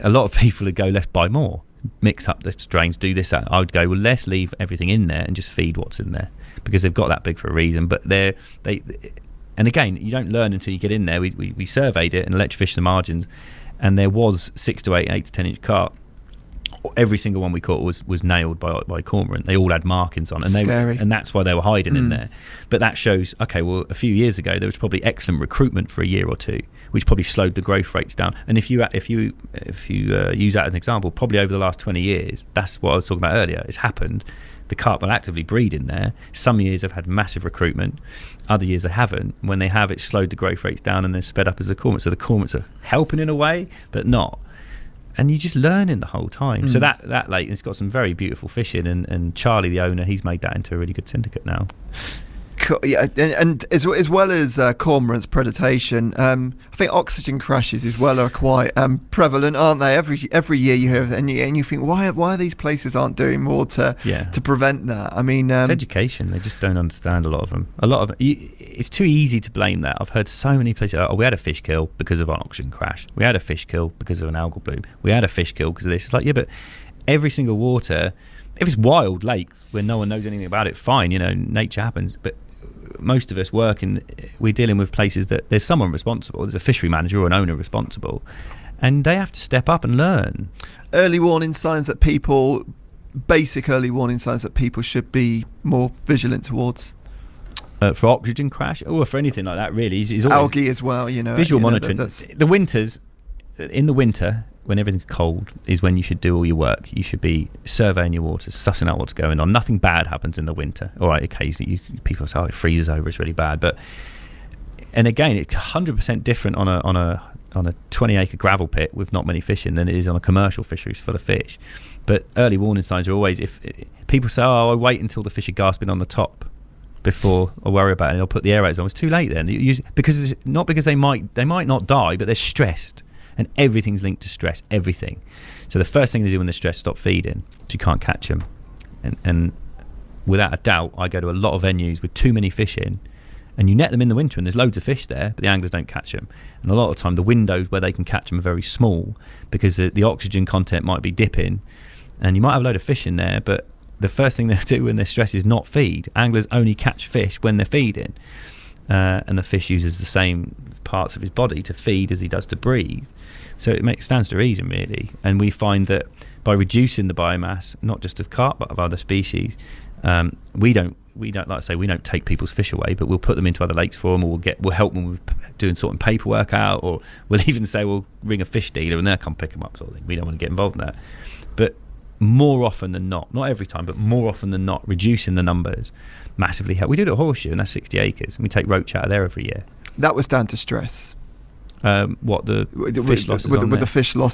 a lot of people would go, let's buy more, mix up the strains, do this, that. I would go, well, let's leave everything in there and just feed what's in there, because they've got that big for a reason. But and again, you don't learn until you get in there. We surveyed it and electrofished the margins, and there was 6 to 8, 8 to 10 inch carp. Every single one we caught was nailed by cormorant. They all had markings on, and and that's why they were hiding in there. But that shows, okay, well, a few years ago there was probably excellent recruitment for a year or two, which probably slowed the growth rates down. And if you use that as an example, probably over the last 20 years, that's what I was talking about earlier. It's happened. The carp will actively breed in there. Some years have had massive recruitment, other years they haven't. When they have, it slowed the growth rates down and they're sped up as the cormorants. So the cormorants are helping in a way, but not. And you're just learning the whole time. So that lake, it's got some very beautiful fishing, and Charlie, the owner, he's made that into a really good syndicate now. Cool. Yeah, and as well as cormorants predation, I think oxygen crashes as well are quite prevalent, aren't they? Every year you hear of it, and you think, why these places aren't doing more to prevent that? I mean, it's education. They just don't understand a lot of them. It's too easy to blame that. I've heard so many places, we had a fish kill because of an oxygen crash. We had a fish kill because of an algal bloom. We had a fish kill because of this. It's like, yeah, but every single water, if it's wild lakes where no one knows anything about it, fine, nature happens. But most of us we're dealing with places that there's someone responsible. There's a fishery manager or an owner responsible, and they have to step up and learn. Basic early warning signs that people should be more vigilant towards. For oxygen crash, or for anything like that, really, is always algae as well. Visual monitoring. In the winter, when everything's cold, is when you should do all your work. You should be surveying your waters, sussing out what's going on. Nothing bad happens in the winter. All right, occasionally people say, it freezes over, it's really bad. And again, it's 100% different on a 20-acre gravel pit with not many fish in than it is on a commercial fishery full of fish. But early warning signs are always, if people say, I wait until the fish are gasping on the top before I worry about it, and I'll put the aerators on. It's too late then. Because they might not die, but they're stressed. And everything's linked to stress, everything. So the first thing to do when they're stressed, stop feeding, so you can't catch them. And without a doubt, I go to a lot of venues with too many fish in, and you net them in the winter and there's loads of fish there, but the anglers don't catch them. And a lot of the time the windows where they can catch them are very small, because the oxygen content might be dipping, and you might have a load of fish in there, but the first thing they do when they're stressed is not feed. Anglers only catch fish when they're feeding. And the fish uses the same parts of his body to feed as he does to breathe. So it stands to reason, really. And we find that by reducing the biomass, not just of carp but of other species, we don't take people's fish away, but we'll put them into other lakes for them, or we'll help them with sorting paperwork out, or we'll even say we'll ring a fish dealer and they'll come pick them up, sort of thing. We don't want to get involved in that. But more often than not every time, but more often than not, reducing the numbers massively help. We do it at Horseshoe, and that's 60 acres, and we take roach out of there every year. That was down to stress. The fish losses with the fish loss